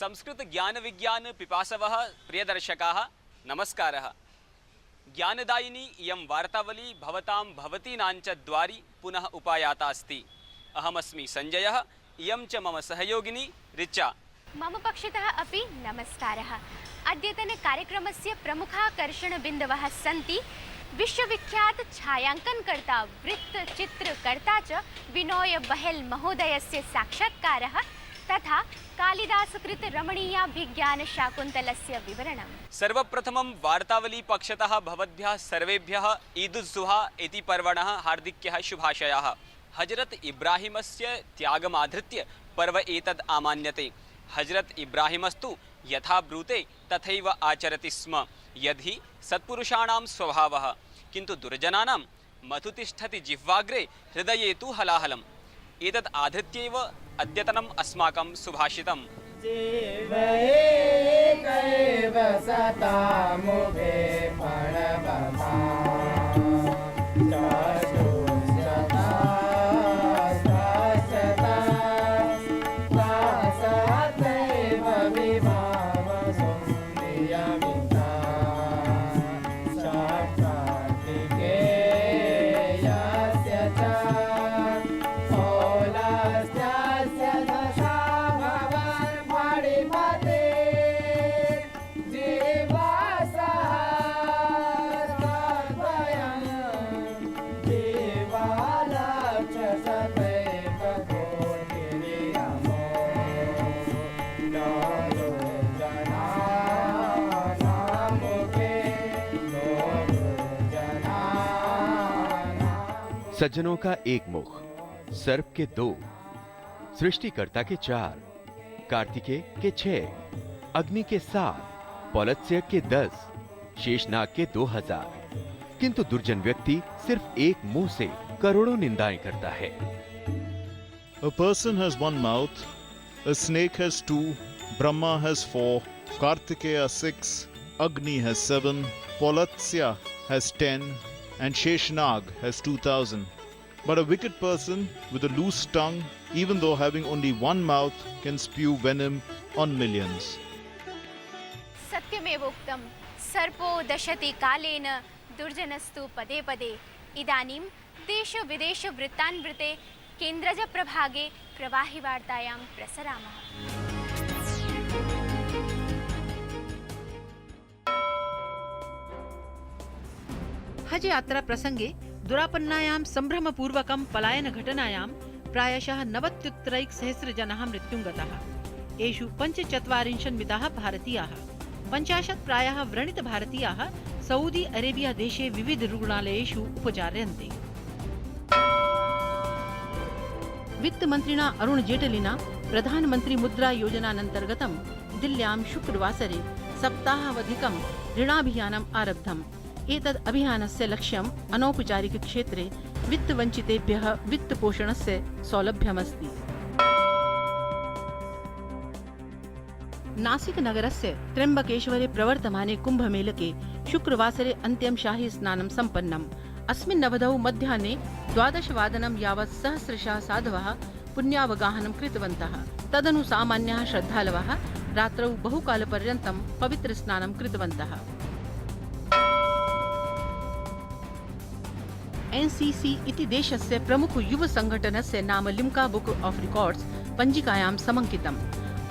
संस्कृत ज्ञान विज्ञान पिपासवः प्रियदर्शकाः नमस्कारः। ज्ञानदायिनी इयं वार्तावली भवतां भवतीनां च द्वारि पुनः उपायाता अस्ति। अहमस्मि सञ्जयः, इयं च मम सहयोगिनी ऋचा। मम पक्षतः अपि नमस्कारः। अद्यतन कार्यक्रमस्य प्रमुखाकर्षणबिन्दवः सन्ति विश्वविख्यात छायांकनकर्ता वृत्तचित्रकर्ता च विनोय बहेल महोदयस्य साक्षात्कारः तथा कालिदासकृत रमणीयाभिज्ञान शाकुन्तलस्य विवरणम्। सर्वप्रथमं वार्तावली पक्षतः भवद्भ्यः सर्वेभ्यः ईदुज़्ज़ुहा इति पर्वणः हार्दिक्यः शुभाशयाः। हजरत इब्राहिमस्य त्यागमाधृत्य पर्व एतद् आमान्यते। हजरत इब्राहिमस्तु यथा ब्रूते तथैव आचरति स्म, यदि सत्पुरुषाणां स्वभावः, किन्तु दुर्जनानां मधुतिष्ठति जिह्वाग्रे हृदये तु हलाहलम्। एतद् आधृत्यैव अद्यतनम् अस्माकं सुभाषितम्। सज्जनों का एक मुख, सर्प के दो, सृष्टिकर्ता के चार, कार्तिकेय के 6, अग्नि के 7, पौलत्स्य के 10, शेषनाग के 2000। किंतु दुर्जन व्यक्ति सिर्फ एक मुंह से करोड़ों निंदाएं करता है। A person has one mouth, a snake has 2, Brahma has 4, Kartikeya 6, Agni has 7, Polatsya has 10, and Sheshnag has 2000. But a wicked person with a loose tongue, even though having only one mouth, can spew venom on millions. सत्यमेवोक्तं सर्पो दशति कालेन दुर्जनस्तु पदे पदे। इदानीं देश विदेश वृत्तान्वृते केन्द्रज प्रभागे प्रवाहि वार्तायां प्रसरामः। हज यात्रा प्रसंगे दुरापन्नायां सम्भ्रमपूर्वकं पलायन घटनायां प्रायशः 90-सहस्र जनाः मृत्युं गताः। एषु 45 मिताः भारतीयाः, 50 प्रायः व्रणित भारतीयाः सऊदी अरेबिया देशे विविध रुग्णालयेषु उपचार्यन्ते। वित्तमन्त्रिणा अरुण जेटलिना प्रधानमन्त्री मुद्रा योजनानन्तर्गतं दिल्ल्यां शुक्रवासरे सप्ताहावधिकं ऋणाभियानम् आरब्धम्। एतद् अभियानस्य लक्ष्यम् अनौपचारिक क्षेत्रे वित्तवञ्चितेभ्यः वित्तपोषणस्य सौलभ्यमस्ति। नासिक नगरस्य त्र्यम्बकेश्वरे प्रवर्तमाने कुम्भमेलके शुक्रवासरे अन्त्यं शाही स्नानं सम्पन्नम्। अस्मिन् अवधौ मध्याह्ने 12 वादनं यावत् सहस्रशः साधवः पुण्यावगाहनं कृतवन्तः। तदनु सामान्याः श्रद्धालवः रात्रौ बहुकालपर्यन्तं पवित्र स्नानं कृतवन्तः। NCC इति देशस्य प्रमुख युव संघटनस्य नाम लिम्का बुक ऑफ रिकॉर्ड्स पञ्जिकायां समङ्कितम्।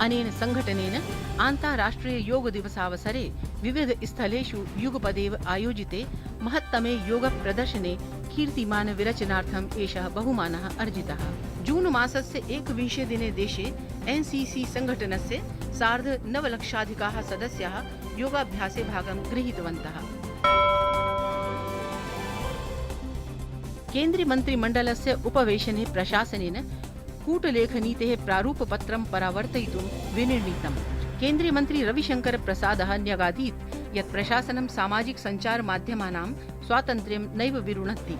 अनेन संघटनेन अन्ताराष्ट्रिय योग दिवसावसरे विविध स्थलेषु युगपदेव आयोजिते महत्तमे योग प्रदर्शने कीर्तिमान विरचनार्थम् एषः बहुमानः अर्जितः। जून मासस्य 21 दिने देशे NCC संघटनस्य 9.5 लक्षाधिकाः सदस्याः योगाभ्यासे भागं गृहीतवन्तः। केन्द्रीय मंत्रिमण्डलस्य उपवेशने प्रशासनेन कूटलेखनीतेः प्रारूपपत्रं परावर्तयितुं विनिर्णीतम्। केन्द्रीय मन्त्री रविशंकर प्रसादः न्यगादीत् यत् प्रशासनं सामाजिक संचार माध्यमानां स्वातन्त्र्यं नैव विरुणक्ति।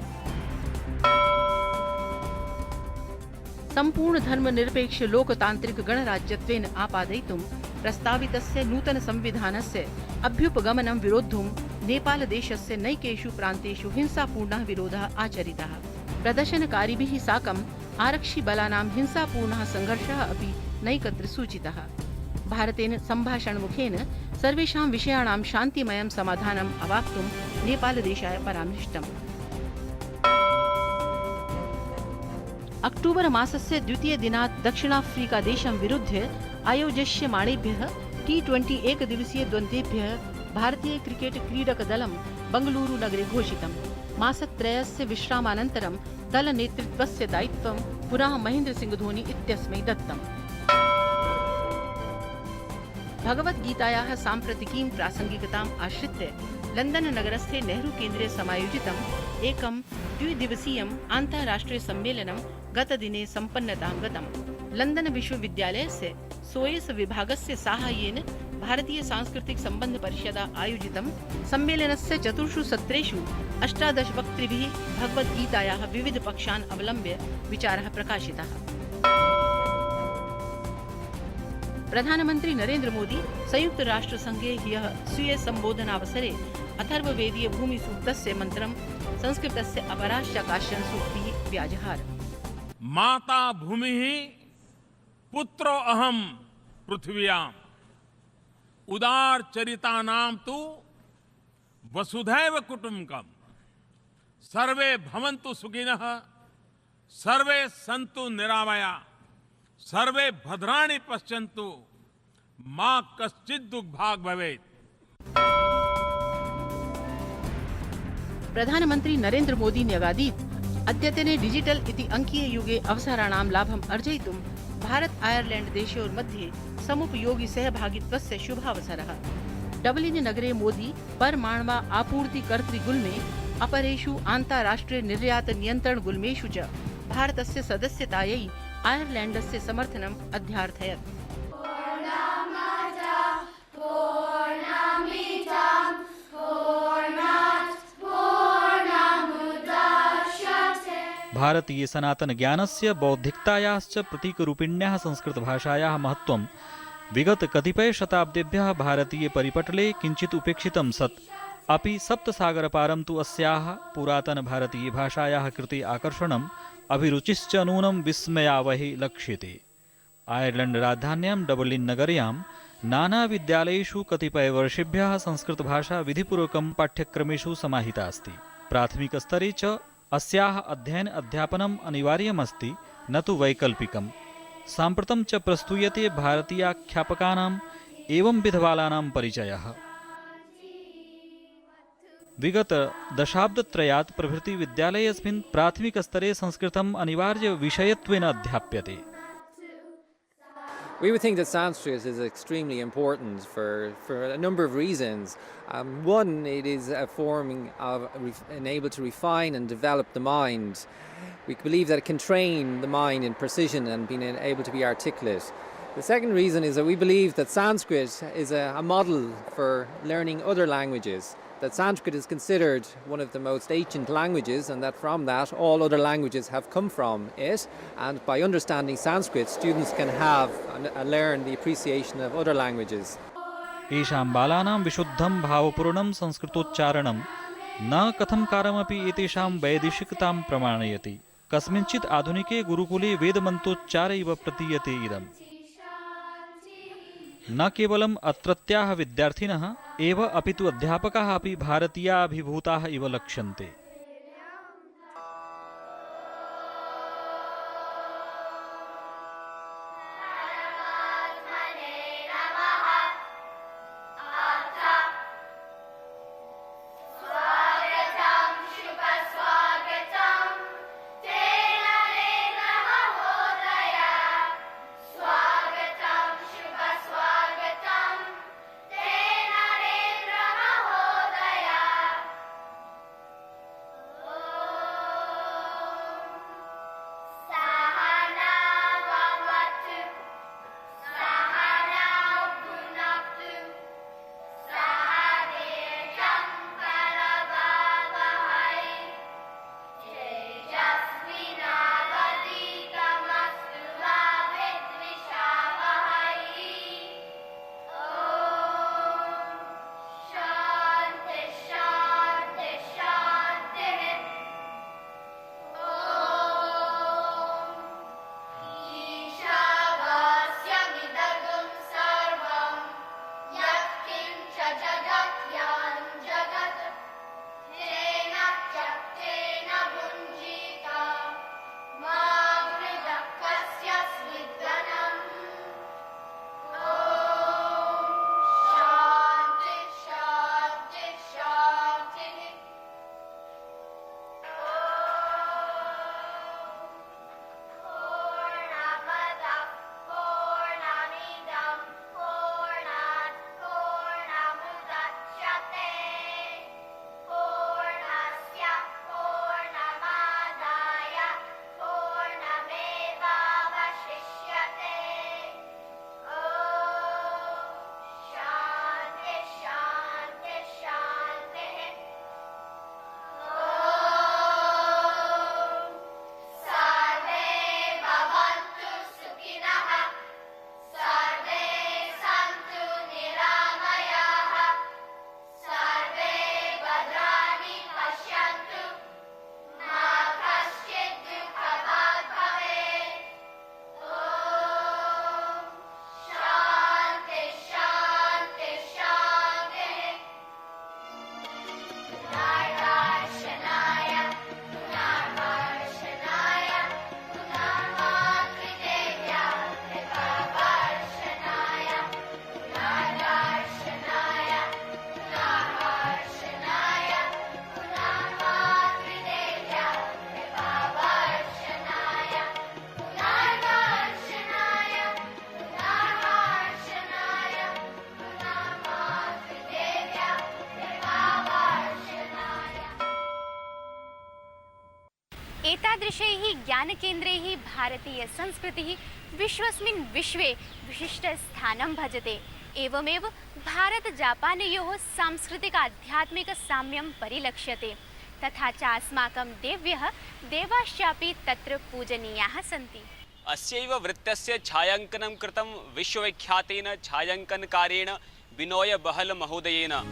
सम्पूर्ण धर्मनिरपेक्ष लोकतान्त्रिक गणराज्यत्वेन आपादयितुं प्रस्तावितस्य नूतन संविधानस्य अभ्युपगमनं विरोद्धुं नेपालदेशस्य नैकेषु प्रान्तेषु हिंसापूर्णः विरोधः आचरितः। प्रदर्शनकारिभिः साकम् आरक्षिबलानां हिंसापूर्णः संघर्षः अपि नैकत्र सूचितः। भारतेन सम्भाषणमुखेन सर्वेषां विषयाणां शान्तिमयं समाधानम् अवाप्तुं नेपालदेशाय परामृष्टम्। अक्टूबर मासस्य द्वितीयदिनात् दक्षिणाफ्रीकादेशं विरुध्य आयोजयिष्यमाणेभ्यः T20 एकदिवसीय द्वन्द्वेभ्यः भारतीय क्रिकेट क्रीडकदलं बंगलूरुनगरे घोषितम्। मासत्रयस्य विश्रामानन्तरं दलनेतृत्वस्य दायित्वं पुनः महेन्द्रसिंहधोनी इत्यस्मै दत्तम्। भगवद्गीतायाः साम्प्रतिकीं प्रासङ्गिकताम् आश्रित्य लण्डननगरस्थे नेहरू-केन्द्रे समायोजितम् एकं द्विदिवसीयम् अन्ताराष्ट्रियसम्मेलनं गतदिने सम्पन्नतां गतम्। लण्डन विश्वविद्यालयस्य सोयेस विभागस्य साहाय्येन भारतीय सांस्कृतिक संबंध परिषदा आयोजितं सम्मेलनस्य चतुर्षु सत्रेषु 18 वक्तृभिः भगवद्गीतायाः विविधपक्षान् अवलम्ब्य विचारः प्रकाशितः। प्रधानमन्त्री नरेन्द्र मोदी संयुक्त राष्ट्र संघे ह्यः स्वीय सम्बोधनावसरे अथर्ववेदीय भूमिसूक्तस्य मन्त्रं संस्कृतस्य अपराश्च काश्चन सूक्तिः व्याजहार। माता भूमिः पुत्रो अहम पृथिव्याम् उदार चरितानां तु वसुधैव कुटुम्बकम् सर्वे भवन्तु सुखिनः सर्वे सन्तु निरामया सर्वे भद्राणि पश्यन्तु मा कश्चित् दुर्भाग् भवेत्। प्रधानमन्त्री नरेन्द्र मोदी न्यगादीत् अद्यतने डिजिटल इति अंकीय युगे अवसराणां लाभम् अर्जयितुं भारत आयरलैंड देशयोर्मध्ये समुपयोगि सहभागित्वस्य शुभावसरः। डबलिन नगरे मोदी परमाण्वा आपूर्ति कर्तृगुल्मे अपरेषु अन्ताराष्ट्रिय निर्यात नियन्त्रण गुल्मेषु च भारतस्य सदस्यतायै आयरलैंडस्य समर्थनम् अध्यार्थयत्। भारतीय सनातन ज्ञानस्य बौद्धिकतायाश्च प्रतीकरूपिण्याः संस्कृतभाषायाः महत्त्वं विगत कतिपय शताब्देभ्यः भारतीय परिपटले किञ्चित् उपेक्षितं सत् अपि सप्तसागरपारं तु अस्याः पुरातन भारतीय भाषायाः कृते आकर्षणम् अभिरुचिश्च नूनं विस्मयावहे लक्ष्यते। आयर्लैंड राजधान्यां डबलिन नगर्यां नानाविद्यालयेषु कतिपयवर्षेभ्यः संस्कृतभाषा विधिपूर्वकं पाठ्यक्रमेषु समाहिता अस्ति। प्राथमिकस्तरे च अस्याः अध्ययन अध्यापनम् अनिवार्यमस्ति न तु वैकल्पिकम्। साम्प्रतं च प्रस्तूयते भारतीयाध्यापकानाम् एवं विधबालानां परिचयः। विगत दशाब्दत्रयात् प्रभृति विद्यालयेऽस्मिन् प्राथमिकस्तरे संस्कृतम् अनिवार्यविषयत्वेन अध्याप्यते। We would think that Sanskrit is extremely important for a number of reasons. One, it is a form of able to refine and develop the mind. We believe that it can train the mind in precision and being able to be articulate. The second reason is that we believe that Sanskrit is a model for learning other languages. That Sanskrit is considered one of the most ancient languages and that from that all other languages have come from it, and by understanding Sanskrit students can have and learn the appreciation of other languages. एषां बालानां विशुद्धं भावपूर्णं संस्कृतोच्चारणं न कथंकारमपि एतेषां वैदेशिकतां प्रमाणयति। कस्मिंश्चित् आधुनिके गुरुकुले वेदमन्त्रोच्चार इव प्रतीयते इदम्। न केवलम् अत्रत्याः विद्यार्थिनः एव अपितु अध्यापकाः अपि भारतीयाभिभूताः इव लक्ष्यन्ते। एतादृशैः ज्ञानकेन्द्रैः भारतीयसंस्कृतिः विश्वस्मिन् विश्वे विशिष्टस्थानं भजते। एवमेव भारत-जापानयोः सांस्कृतिक-आध्यात्मिकसाम्यं परिलक्ष्यते। तथा च अस्माकं देव्यः देवाश्चापि तत्र पूजनीयाः सन्ति। अस्यैव वृत्तस्य छायाङ्कनं कृतं विश्वविख्यातेन छायाङ्कनकारेण विनोय बहल महोदयेन।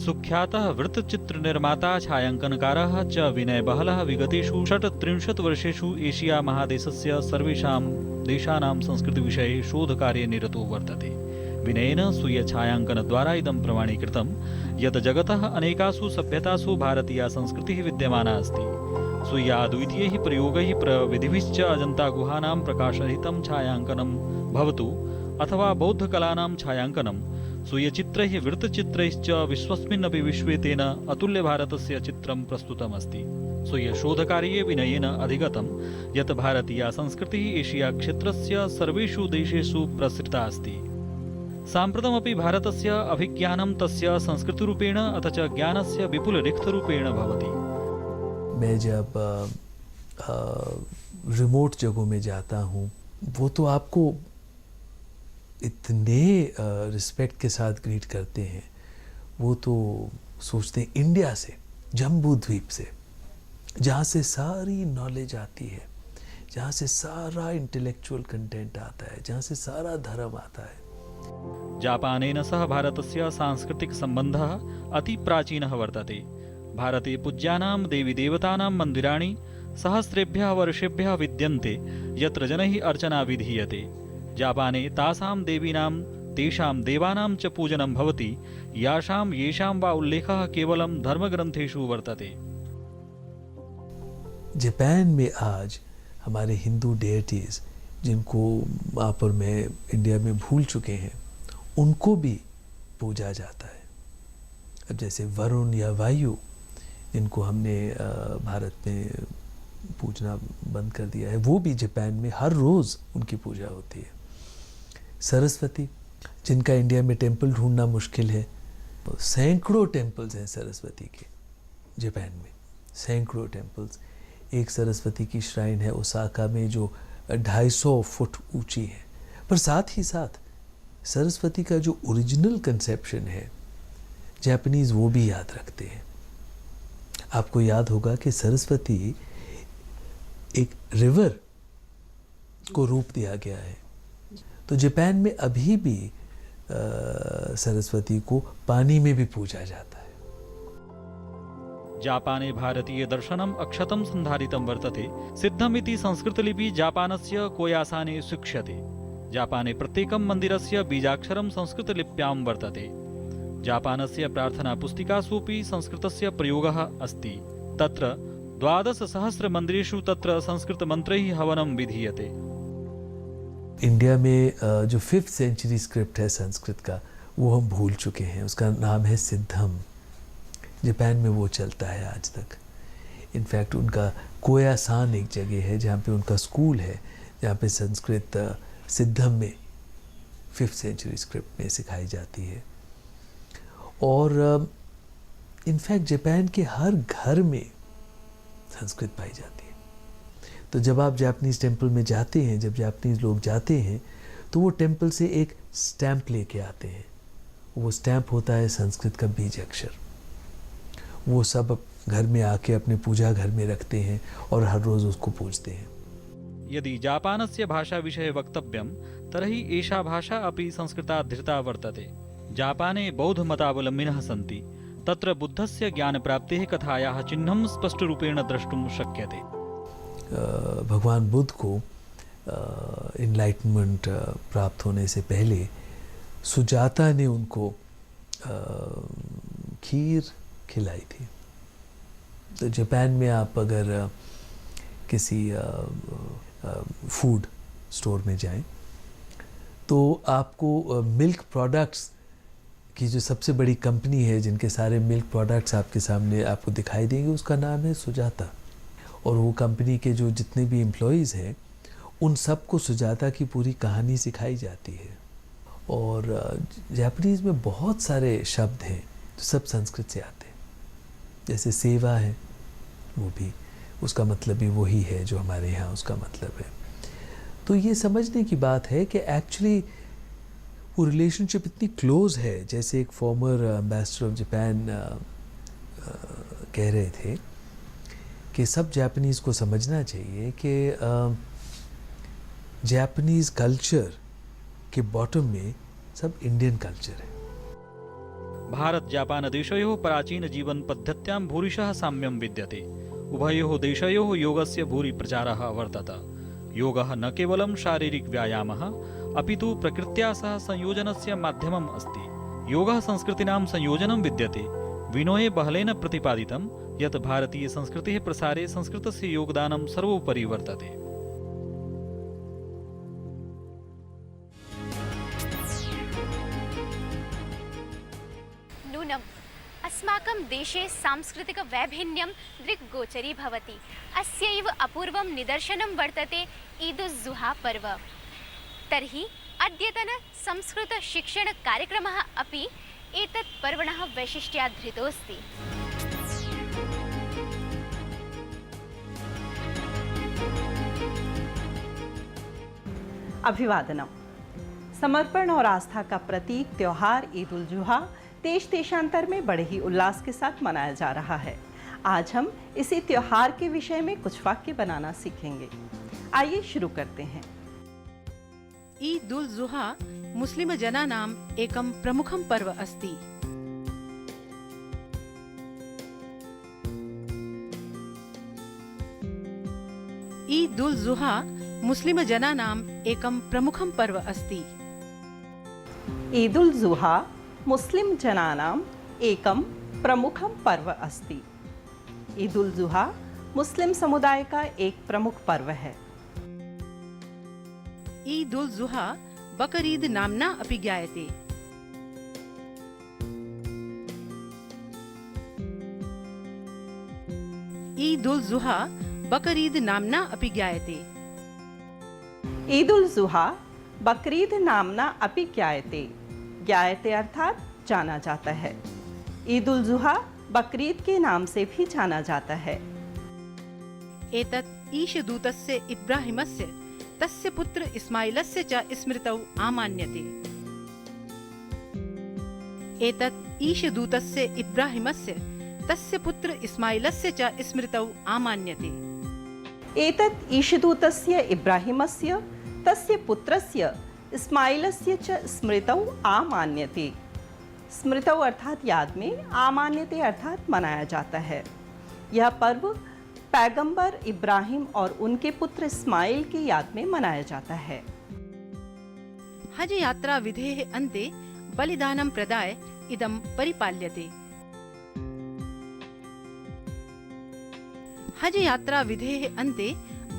सुख्यातः वृत्तचित्रनिर्माता छायाङ्कनकारः च विनय बहलः विगतेषु 36 वर्षेषु एशिया महादेशस्य सर्वेषां देशानां संस्कृतिविषये शोधकार्ये निरतो वर्तते। विनयेन स्वीयछायाङ्कनद्वारा इदं प्रमाणीकृतं यत् जगतः अनेकासु सभ्यतासु भारतीया संस्कृतिः विद्यमाना अस्ति। स्वीयाद्वितीयैः प्रयोगैः प्रविधिभिश्च अजन्तागुहानां प्रकाशरहितं छायाङ्कनं भवतु अथवा बौद्धकलानां छायाङ्कनं स्वीयचित्रैः वृत्तचित्रैश्च विश्वस्मिन्नपि विश्वे तेन अतुल्यभारतस्य चित्रं प्रस्तुतमस्ति। स्वीयशोधकार्ये विनयेन अधिगतं यत् भारतीया संस्कृतिः एशियाक्षेत्रस्य सर्वेषु देशेषु प्रसृता अस्ति। साम्प्रतमपि भारतस्य अभिज्ञानं तस्य संस्कृतिरूपेण अथ च ज्ञानस्य विपुलरिक्तरूपेण भवति। मैं जब रिमोट जगहों में जाता हूँ वो तो आपको इतने रिस्पेक्ट के साथ ग्रीट करते हैं। वो तो सोचते हैं इंडिया से, जम्बू द्वीप से, जहाँ से सारी नॉलेज आती है, जहाँ से सारा इंटेलेक्चुअल कंटेंट आता है, जहाँ से सारा धर्म आता है। जापानेन सह भारतस्य सांस्कृतिक सम्बन्धः अति प्राचीनः वर्तते। भारते पूज्यानां देवीदेवतानां मन्दिराणि सहस्रेभ्यः वर्षेभ्यः विद्यन्ते यत्र जनैः अर्चना विधीयते। जापाने तासां देवीनां तेषां देवानां च पूजनं भवति यासां येषां वा उल्लेखः केवलं धर्मग्रन्थेषु वर्तते। जापान में आज हमारे हिंदू डेटीज जिनको वहाँ पर मैं इंडिया में भूल चुके हैं उनको भी पूजा जाता है। अब जैसे वरुण या वायु जिनको हमने भारत में पूजना बंद कर दिया है वो भी जापान में हर रोज़ उनकी पूजा होती है। सरस्वती जिनका इंडिया में टेंपल ढूंढना मुश्किल है, सैकड़ों टेंपल्स हैं सरस्वती के जापान में, सैकड़ों टेंपल्स। एक सरस्वती की श्राइन है ओसाका में जो 250 फुट ऊंची है। पर साथ ही साथ सरस्वती का जो ओरिजिनल कंसेप्शन है जापानीज वो भी याद रखते हैं। आपको याद होगा कि सरस्वती एक रिवर को रूप दिया गया है। तो जापान में अभी भी सरस्वती को पानी में भी पूजा जाता है। जापाने भारतीय दर्शनम् अक्षतं सन्धारितं वर्तते। सिद्धमिति संस्कृतलिपि जापानस्य कोयासाने शिक्ष्यते। जापाने प्रत्येकं मन्दिरस्य बीजाक्षरं संस्कृतलिप्यां वर्तते। जापानस्य प्रार्थनापुस्तिकासूपि संस्कृतस्य प्रयोगः अस्ति। तत्र 12,000 मन्दिरेषु तत्र संस्कृतमन्त्रैः हवनं विधीयते। इंडिया में जो 5th सेंचुरी स्क्रिप्ट है संस्कृत का वो हम भूल चुके हैं। उसका नाम है सिद्धम। जापान में वो चलता है आज तक। इनफैक्ट उनका कोयासान एक जगह है जहाँ पे उनका स्कूल है जहाँ पे संस्कृत सिद्धम में 5th सेंचुरी स्क्रिप्ट में सिखाई जाती है। और इनफैक्ट जापान के हर घर में संस्कृत पाई जाती है। तो जब आप जापानीज टेंपल में जाते हैं, जब जापानीज लोग जाते हैं तो वो टेंपल से एक स्टैम्प लेके आते हैं। वो स्टैम्प होता है संस्कृत का बीज अक्षर। वो सब घर में आके अपने पूजा घर में रखते हैं और हर रोज उसको पूजते हैं। यदि जापानस्य भाषाविषये वक्तव्यं तर्हि एषा भाषा अपि संस्कृताधृता वर्तते। जापाने बौद्धमतावलम्बिनः सन्ति। तत्र बुद्धस्य ज्ञानप्राप्तेः कथायाः चिह्नं स्पष्टरूपेण द्रष्टुं शक्यते। भगवान बुद्ध को इनलाइटमेंट प्राप्त होने से पहले सुजाता ने उनको खीर खिलाई थी। तो जापान में आप अगर किसी फूड स्टोर में जाएं तो आपको मिल्क प्रोडक्ट्स की जो सबसे बड़ी कंपनी है जिनके सारे मिल्क प्रोडक्ट्स आपके सामने आपको दिखाई देंगे, उसका नाम है सुजाता। और वो कंपनी के जो जितने भी एम्प्लॉयज़ हैं उन सबको सुजाता की पूरी कहानी सिखाई जाती है। और जापानीज़ में बहुत सारे शब्द हैं जो सब संस्कृत से आते हैं, जैसे सेवा है, वो भी उसका मतलब भी वही है जो हमारे यहाँ उसका मतलब है। तो ये समझने की बात है कि एक्चुअली वो रिलेशनशिप इतनी क्लोज है, जैसे एक फॉर्मर एम्बेसडर ऑफ जापान कह रहे थे कि सब जापानीज़ को समझना चाहिए कि जापानीज़ कल्चर के बॉटम में सब इंडियन कल्चर है। भारत जापान देशयोः प्राचीन जीवन पद्धत्यां भूरिशः साम्यं विद्यते। उभयोः देशयोः योगस्य भूरि प्रचारः वर्तते। योगः न केवलं शारीरिक व्यायामः अपितु प्रकृत्या सह संयोजनस्य माध्यमम् अस्ति। योगः संस्कृतीनां संयोजनं विद्यते। विनोये बहलेन प्रतिपादितं यत् भारतीय संस्कृतेः प्रसारे संस्कृतस्य योगदानं सर्वोपरि वर्तते। नूनम् अस्माकं देशे सांस्कृतिक वैभिन्यं दृग्गोचरी भवति। अस्यैव अपूर्वं निदर्शनं वर्तते ईद उज़ जुहा पर्व। तर्हि अद्यतन संस्कृत शिक्षण कार्यक्रमः अपि एतत् पर्वणः वैशिष्ट्यात् धृतोऽस्ति। अभिवादनम। समर्पण और आस्था का प्रतीक त्योहार ईद उल जुहा देश देशांतर में बड़े ही उल्लास के साथ मनाया जा रहा है। आज हम इसी त्योहार के विषय में कुछ वाक्य बनाना सीखेंगे। आइए शुरू करते हैं। ईद उल जुहा मुस्लिम जनानाम् एकं प्रमुखं पर्व अस्ति। ईद उल जुहा मुस्लिम जनानाम् एकं प्रमुखं पर्व अस्ति। ईद उल जुहा मुस्लिम जनानाम् एकं प्रमुखं पर्व अस्ति। ईद उल जुहा मुस्लिम समुदाय का एक प्रमुख पर्व है। ईद उल जुहा बकरीद नाम्ना अपि ज्ञायते। ईद उल जुहा बकरीद नाम्ना अपि ज्ञायते। ईद उल जुहा बकरीद नामना अपि ज्ञायते। ज्ञायते अर्थात जाना जाता है। ईद उल जुहा बकरीद के नाम से भी जाना जाता है। एतत् ईशदूतस्य इब्राहिमस्य तस्य पुत्र इस्माइलस्य च स्मृतौ आमान्यते। एतत् ईशदूतस्य इब्राहिमस्य तस्य पुत्र इस्माइलस्य च स्मृतौ आमान्यते। एतत् ईशदूतस्य इब्राहिमस्य तस्य पुत्रस्य इस्माइलस्य च स्मृतौ आमान्यते। स्मृतौ अर्थात याद में, आमान्यते अर्थात मनाया जाता है। यह पर्व पैगंबर इब्राहिम और उनके पुत्र इस्माइल की याद में मनाया जाता है। हज यात्रा विधेः अन्ते बलिदानं प्रदाय इदं परिपाल्यते। हज यात्रा विधेः अन्ते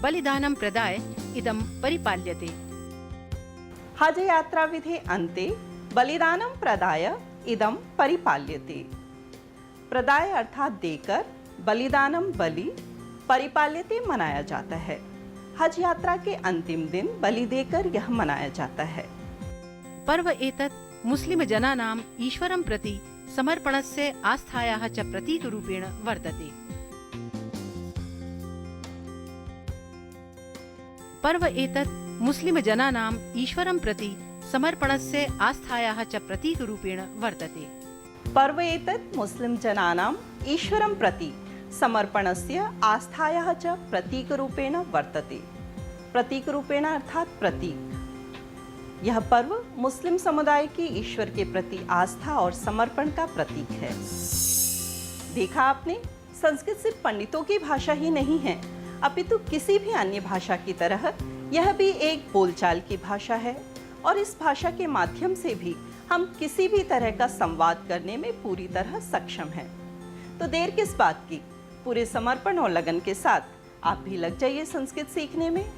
बलिदानं प्रदाय इदं परिपाल्यते। हज यात्रा विधे अन्ते बलिदानं प्रदाय इदं परिपाल्यते। प्रदाय अर्थात देकर, बलिदानम बलि, परिपाल्यते मनाया जाता है। हज यात्रा के अंतिम दिन बलि देकर यह मनाया जाता है। पर्व एतत् मुस्लिम जनानाम् ईश्वरं प्रति समर्पणस्य आस्थायाः च प्रतीकरूपेण वर्तते। पर्व एतत् मुस्लिम जनानाम् ईश्वरं प्रति समर्पणस्य आस्थायाः च प्रतीकरूपेण वर्तते। पर्व एतत् मुस्लिम जनानाम् ईश्वरं प्रति समर्पणस्य आस्थायाः च प्रतीकरूपेण वर्तते। प्रतीकरूपेण अर्थात प्रतीक। यह पर्व मुस्लिम समुदाय की ईश्वर के प्रति आस्था और समर्पण का प्रतीक है। देखा आपने, संस्कृत सिर्फ पंडितों की भाषा ही नहीं है, अपितु किसी भी अन्य भाषा की तरह यह भी एक बोलचाल की भाषा है और इस भाषा के माध्यम से भी हम किसी भी तरह का संवाद करने में पूरी तरह सक्षम हैं। तो देर किस बात की, पूरे समर्पण और लगन के साथ आप भी लग जाइए संस्कृत सीखने में।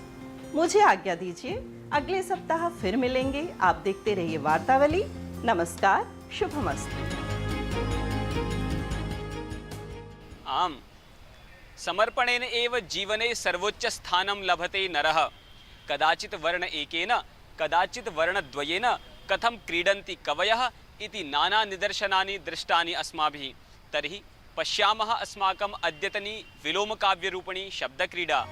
मुझे आज्ञा दीजिए, अगले सप्ताह फिर मिलेंगे। आप देखते रहिए वार्तावली। नमस्कार, शुभमस्तु। आम समर्पणेन एव जीवने सर्वोच्च स्थानं लभते नरः। कदाचित् वर्ण एकेन कदाचित् वर्णद्वयेन कथं क्रीडन्ति कवयः इति नाना निदर्शनानि दृष्टानि अस्माभिः। तर्हि पश्यामः अस्माकम् अद्यतनी विलोमकाव्यरूपिणी शब्दक्रीडा।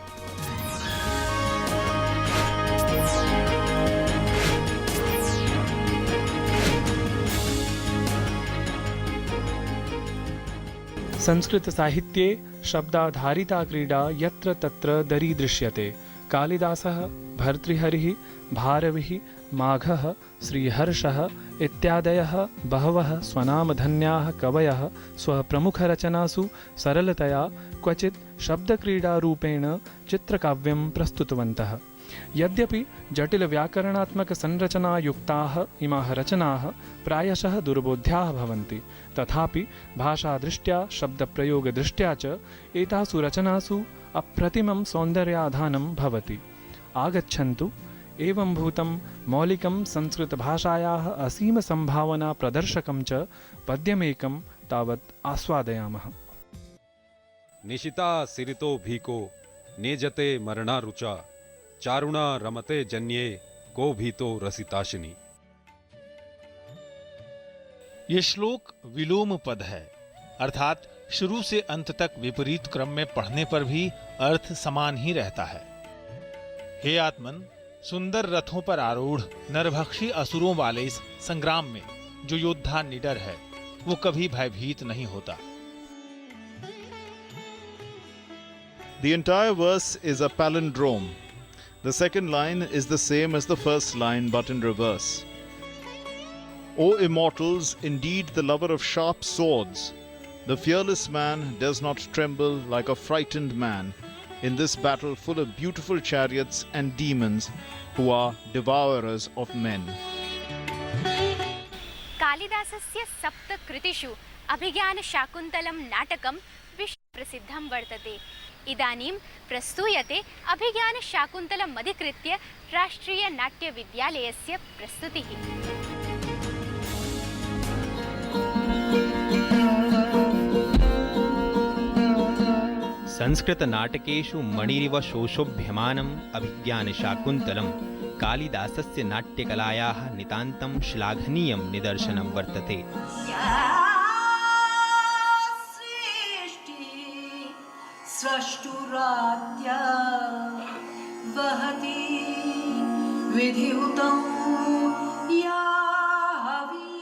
संस्कृत साहित्ये शब्दाधारिता क्रीडा यत्र तत्र दरीदृश्यते। कालिदासः, भर्तृहरिः, भारविः, माघः, श्रीहर्षः इत्यादयः बहवः स्वनामधन्याः कवयः स्वप्रमुखरचनासु सरलतया क्वचित् शब्दक्रीडारूपेण चित्रकाव्यं प्रस्तुतवन्तः। यद्यपि जटिलव्याकरणात्मकसंरचनायुक्ताः इमाः रचनाः प्रायशः दुर्बोध्याः भवन्ति, तथापि भाषादृष्ट्या शब्दप्रयोगदृष्ट्या च एतासु रचनासु अप्रतिमं सौन्दर्याधानं भवति। आगच्छन्तु एवंभूतं मौलिकं संस्कृतभाषायाः असीमसम्भावना प्रदर्शकं च पद्यमेकं तावत् आस्वादयामः। निशिता सिरितो भीको नेजते मरणा रुचा चारुणा रमते जन्ये को भीतो रसिताशिनी। ये श्लोक विलोम पद है, अर्थात शुरू से अंत तक विपरीत क्रम में पढ़ने पर भी अर्थ समान ही रहता है। हे आत्मन, सुंदर रथों पर आरूढ़ नरभक्षी असुरों वाले इस संग्राम में जो योद्धा निडर है वो कभी भयभीत नहीं होता। The entire verse is a palindrome. The second line is the same as the first line but in reverse. O immortals, indeed the lover of sharp swords, the fearless man does not tremble like a frightened man in this battle full of beautiful chariots and demons who are devourers of men. कालिदासस्य सप्तकृतिषु अभिज्ञानशाकुन्तलं नाटकं विश्वप्रसिद्धं वर्तते। इदानीं प्रस्तूयते अभिज्ञानशाकुन्तलम् अधिकृत्य राष्ट्रीयनाट्यविद्यालयस्य प्रस्तुतिः। संस्कृतनाटकेषु मणिरिव शोषोभ्यमानम् अभिज्ञानशाकुन्तलं कालिदासस्य नाट्यकलायाः नितान्तं श्लाघनीयं निदर्शनं वर्तते। स्रष्टुरात्या वहति विधिहुतं या हवि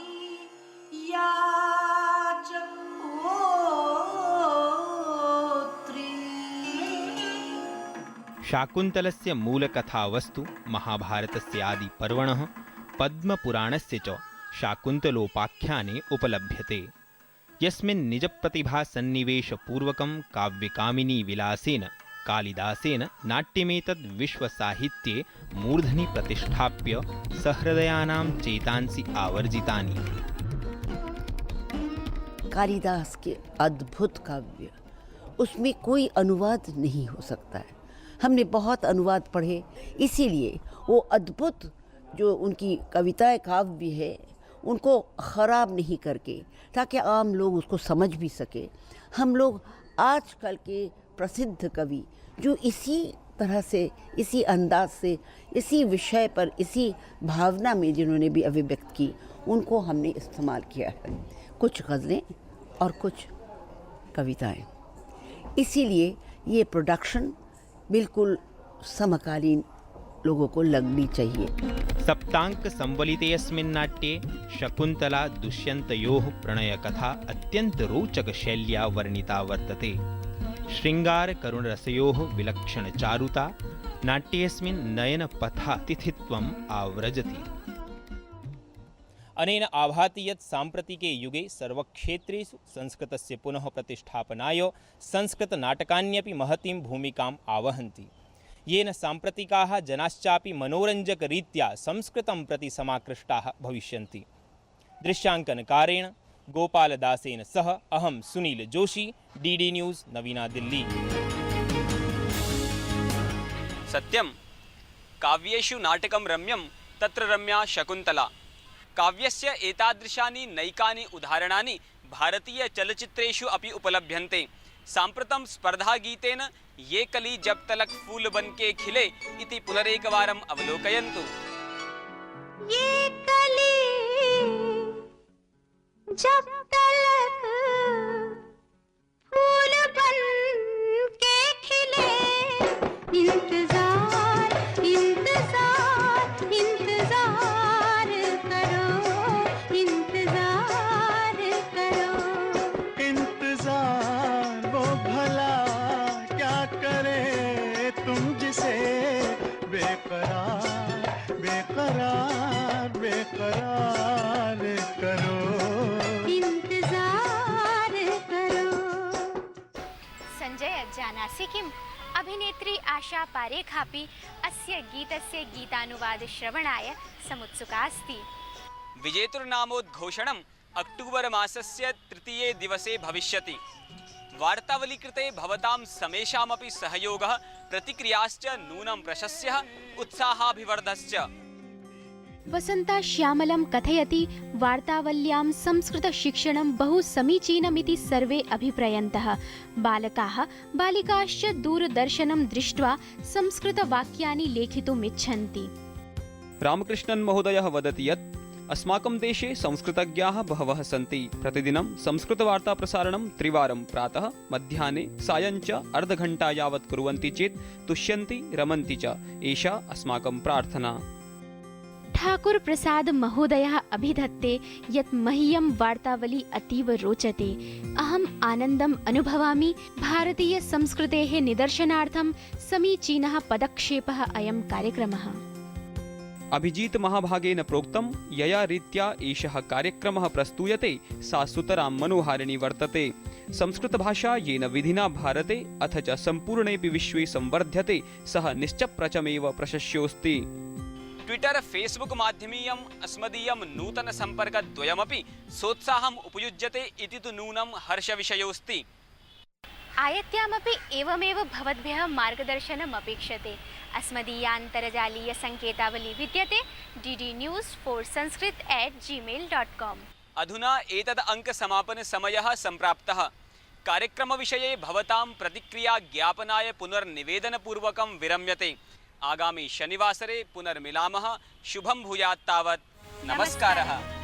या च होत्री। शाकुन्तलस्य मूलकथावस्तु महाभारतस्य आदिपर्वणः पद्मपुराणस्य च शाकुन्तलोपाख्याने उपलभ्यते, यस्मिन् निजप्रतिभासन्निवेशपूर्वकं काव्यकामिनी विलासेन कालिदासेन नाट्यमेतद् विश्वसाहित्ये मूर्धनि प्रतिष्ठाप्य सहृदयानां चेतांसि आवर्जितानि। कालिदास के अद्भुत काव्य, उसमें कोई अनुवाद नहीं हो सकता है। हमने बहुत अनुवाद पढ़े, इसीलिए वो अद्भुत जो उनकी कविताएं काव्य है उनको ख़राब नहीं करके, ताकि आम लोग उसको समझ भी सके। हम लोग आजकल के प्रसिद्ध कवि जो इसी तरह से, इसी अंदाज से, इसी विषय पर, इसी भावना में जिन्होंने भी अभिव्यक्त की, उनको हमने इस्तेमाल किया है, कुछ गज़लें और कुछ कविताएं। इसीलिए ये प्रोडक्शन बिल्कुल समकालीन लोगों को लगनी चाहिए। सप्तांक संवलितेऽस्मिन् नाट्ये शकुन्तला दुष्यन्तयोः प्रणयकथा अत्यन्त रोचक शैल्या वर्णिता वर्तते। श्रृंगार करुणरसयोः विलक्षणचारुता नाट्येऽस्मिन् नयनपथातिथित्वम् आवृजति। अनेन आभाति यत् साम्प्रतिके युगे सर्वक्षेत्रेषु संस्कृतस्य पुनः प्रतिष्ठापनाय संस्कृतनाटकान्यपि महतीं भूमिकाम् आवहन्ति, येन साम्प्रतिकाः जनाश्चापि मनोरञ्जकरीत्या संस्कृतं प्रति समाकृष्टाः भविष्यन्ति। दृश्याङ्कनकारेण गोपालदासेन सह अहं सुनील जोशी, डीडी न्यूज़, नवीना दिल्ली। सत्यं काव्येषु नाटकं रम्यं तत्र रम्या शकुन्तला। काव्यस्य एतादृशानि नैकानि उदाहरणानि भारतीयचलच्चित्रेषु अपि उपलभ्यन्ते। साम्प्रतं स्पर्धागीतेन ये कली जब तलक फूल बनके खिले इति पुनरेकवारम् अवलोकयन्तु। ये कली जब तलक फूल बनके खिले, इंतजार इंतजार इंतजार करो, इंतजार करो। इंतजार वो भला क्या करे तुम जिसे बेकरार बेकरार बेकरार करो, इंतजार करो। संजय जानासि किम्? अभिनेत्री आशा पारेखापि अस्य गीतस्य गीतानुवादश्रवणाय समुत्सुका अस्ति। विजेतुर्नामोद्घोषणम् अक्टूबर मासस्य 3. दिवसे भविष्यति। वार्तावली कृते भवतां समेषामपि सहयोगः, प्रतिक्रियाश्च नूनं प्रशस्यः, उत्साहाभिवर्धश्च। वसन्ता श्यामलं कथयति, वार्तावल्यां संस्कृतशिक्षणं बहु समीचीनमिति सर्वे अभिप्रयन्तः। बालकाः बालिकाश्च दूरदर्शनं दृष्ट्वा संस्कृतवाक्यानि लेखितुम् इच्छन्ति। रामकृष्णन् महोदयः वदति यत् अस्माकं देशे संस्कृतज्ञाः बहवः सन्ति। प्रतिदिनं संस्कृतवार्ताप्रसारणं 3 वारं प्रातः, मध्याह्ने, सायञ्च अर्धघण्टा यावत् कुर्वन्ति चेत् तुष्यन्ति, रमन्ति च। एषा अस्माकं प्रार्थना। ठाकुर प्रसाद महोदयः अभिधत्ते यत् मह्यं वार्तावली अतीव रोचते। अहम् आनन्दम् अनुभवामि। भारतीयसंस्कृतेः निदर्शनार्थं समीचीनः पदक्षेपः अयं कार्यक्रमः। अभिजीत महाभागेन प्रोक्तं यया रीत्या एषः कार्यक्रमः प्रस्तूयते सा सुतरां मनोहारिणी वर्तते। संस्कृतभाषा येन विधिना भारते अथ च सम्पूर्णेऽपि विश्वे संवर्ध्यते सः निश्चप्रचमेव प्रशस्योऽस्ति। ट्विटर फेसबुक माध्यमीयम् अस्मदीयं नूतनसम्पर्कद्वयमपि सोत्साहम् उपयुज्यते इति तु नूनं हर्षविषयोऽस्ति। आयत्यामपि एवमेव भवद्भ्यः मार्गदर्शनम् अपेक्षते। अस्मदीयान्तर्जालीयसङ्केतावली विद्यते ddnews4sanskrit@gmail.com। अधुना एतद् अङ्कसमापनसमयः सम्प्राप्तः। कार्यक्रमविषये भवतां प्रतिक्रिया ज्ञापनाय पुनर्निवेदनपूर्वकं विरम्यते। आगामी शनिवासरे पुनर्मिलामः। शुभं भूयात् तावत्। नमस्कारः।